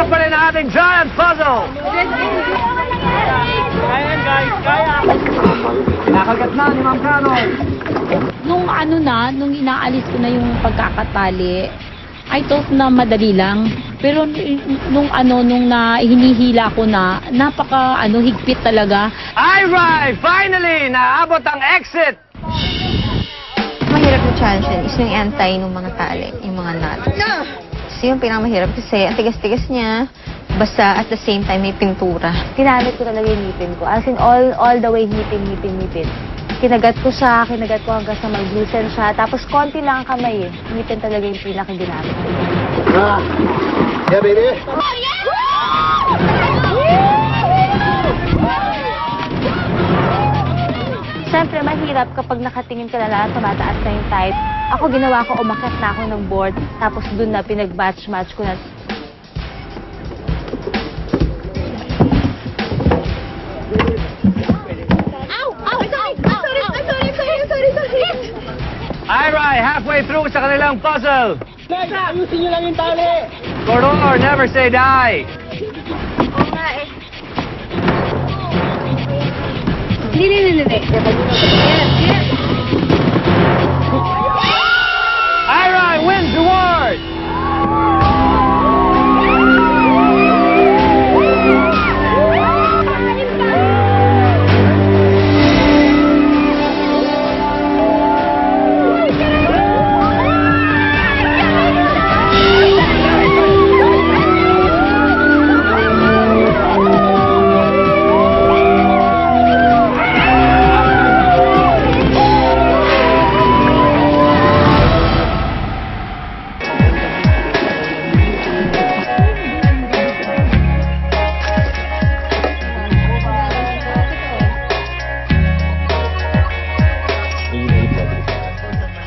Wala pa rin ang ating giant puzzle! Kaya guys, kaya! Nakagat na ni Ma'am Carol! Nung inaalis ko na yung pagkakatali, I thought na madali lang. Pero nung hinihila ko na, higpit talaga. Alright! Finally! Naabot ang exit! Mahirap na challenge yun is yung antay ng mga tali, yung mga knot. Kasi yung pinakamahirap kasi ang tigas-tigas niya, basta at the same time may pintura. Ginamit ko talaga yung ngipin ko. As in, all the way ngipin. Kinagat ko hanggang sa mag-loosen siya. Tapos konti lang ang kamay eh. Ngipin talaga yung pinakaginamit ko. Yeah, baby. Siyempre, mahirap kapag nakatingin ka na lang, tumataas na yung type. Ako, ginawa ko, umakyat na ako ng board. Tapos dun na, pinag-match ko na. Alright, halfway through sa kanilang puzzle. Ayusin nyo lang yung tali. Cordor, never say die. Alright, wins award.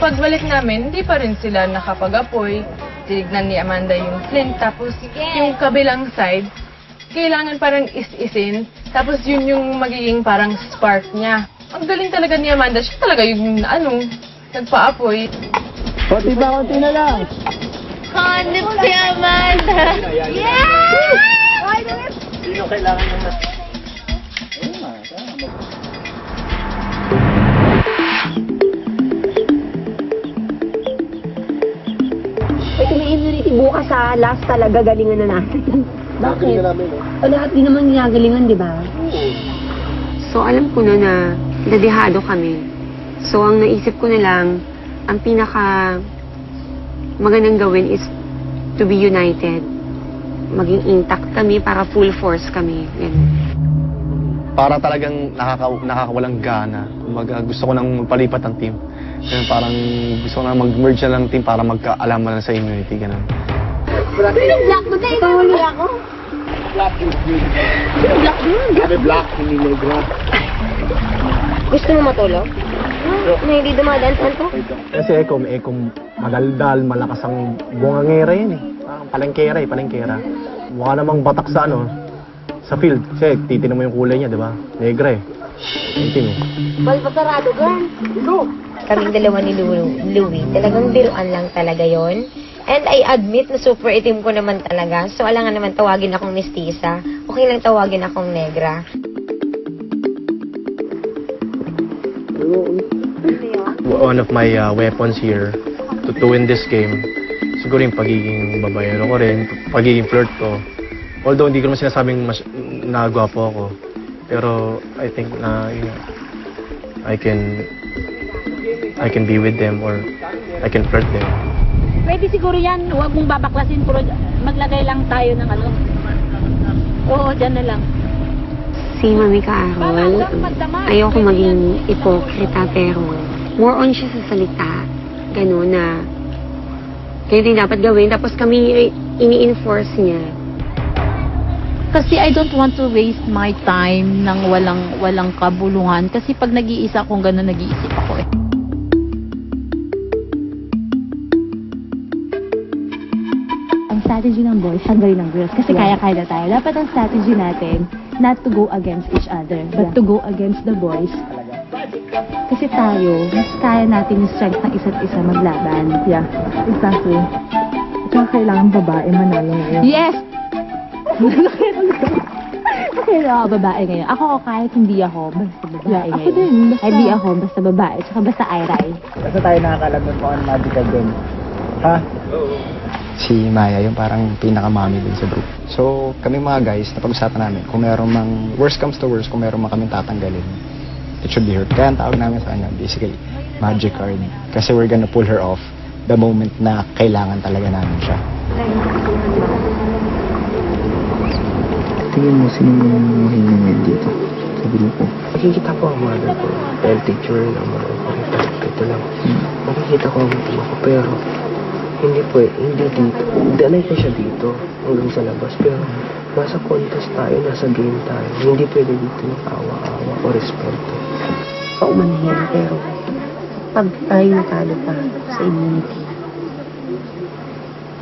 Pagbalik namin, hindi pa rin sila nakapag-apoy. Tinignan ni Amanda yung flint, tapos yung kabilang side, kailangan parang is-isin. Tapos yun yung magiging parang spark niya. Ang galing talaga ni Amanda. Siya talaga yung nagpa-apoy. Konti na lang. Hanip si Amanda! Sino kailangan yung Ito may immunity bukas sa last talaga galingan na natin. Bakit? O lahat din naman ginagalingan, di ba? So alam ko na dadihado kami. So ang naisip ko na lang, ang pinaka magandang gawin is to be united. Maging intact kami para full force kami. Ganun. Para talagang nakakawalang gana. Gusto ko nang magpalipat ng team. Ganun, parang gusto ko nang mag-merge na lang team para magkaalaman na sa immunity. Ganun. Black mo tayo! Pahuli ako! black is green? Black yun! Sabi black, hindi negra. Gusto mo matulog? Na hindi dumadaan saan to? Kasi Ekom madaldal, malakas ang bungangera yan eh. Parang palengkera. Mukha namang batak sa sa field. Kasi titinan mo yung kulay niya, di ba? Negra eh. Itim eh. Balbatarado, girl! Go! Kaming dalawa ni Louie, talagang biruan lang talaga yon. And I admit na super itim ko naman talaga. So alangan naman tawagin akong mestiza. Okay lang tawagin akong negra. One of my weapons here to win this game, siguro yung pagiging babayero ko rin, pagiging flirt ko. Although hindi ko naman sinasabing nagwapo ako, pero I think na I can be with them or I can flirt them. Pwede siguro yan, huwag mong babaklasin, pero maglagay lang tayo ng Oo, dyan na lang. Si Mami Carol, ayoko maging ipokrita pero more on siya sa salita. Gano'n na ganito yung dapat gawin. Tapos kami ini-enforce niya. Kasi I don't want to waste my time ng walang kabuluhan. Kasi pag nag-iisa akong gano'n, nag-iisip ako eh. Ang strategy ng boys, hanggang ng girls. Kasi kaya-kaya na tayo. Dapat ang strategy natin, not to go against each other, but to go against the boys. Kasi tayo, mas kaya natin yung strength ng isa't isa maglaban. Yeah, exactly. Tsaka kailangan babae manalo ngayon. Yes! Kasi ako babae ngayon. Ako kahit hindi ako, basta babae Ako ngayon. din, basta. Kahit di ako, basta babae. Tsaka basta Iray. Basta tayo nakakalam nun kung ano magical din. Ha? Si Maya, yung parang pinaka-mommy din sa group. So, kami mga guys, napag-usapan namin, kung meron mang, worst comes to worst, kung meron mang kaming tatanggalin, it should be her. Kaya ang tawag namin sa kanya, basically, magic card. Kasi we're gonna pull her off the moment na kailangan talaga namin siya. Tingin mo, sino yung mahihinga ngayon dito sa grupo? Nakikita ko ang mother ko. Dahil teacher rin ang mother ko. Ito lang. Nakikita ko ang mother ko. Pero, hindi dito. Dalay ko siya dito. Hanggang sa labas. Pero, nasa contest tayo, nasa game tayo. Hindi pwede dito ng awa-awa o respeto. Paumanhin, pero pag tayo natalo pa sa immunity,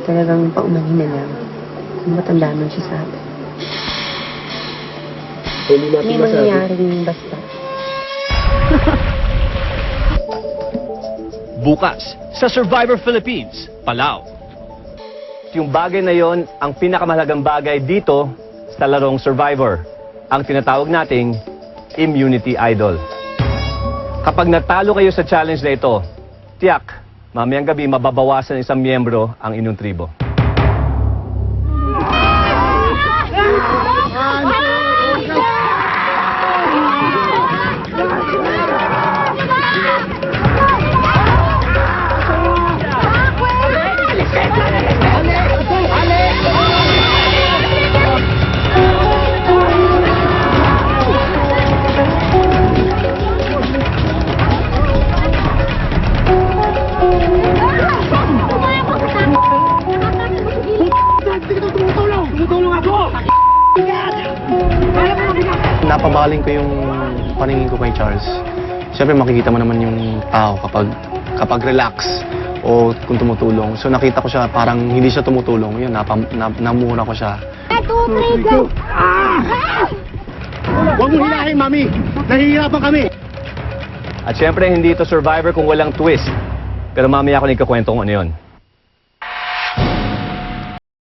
talagang paumanhin na lang kung matanda man siya sa atin. Hindi natin Hindi masabi. mangyayaring basta. Bukas sa Survivor Philippines, Palau. Yung bagay na yon ang pinakamahalagang bagay dito sa larong Survivor. Ang tinatawag nating Immunity Idol. Kapag natalo kayo sa challenge na ito, tiyak, mamayang gabi mababawasan isang miyembro ang inyong tribo. Napabaling ko yung paningin ko kay Charles. Siyempre makikita mo naman yung tao kapag relax o kung tumutulong. So nakita ko siya parang hindi siya tumutulong. Yun, namura ko siya. 1, 2, 3, go! Huwag mo hilahin, mami! Nahihirapan kami! At siyempre, hindi ito Survivor kung walang twist. Pero mamaya ako nagkakwento kung ano yun.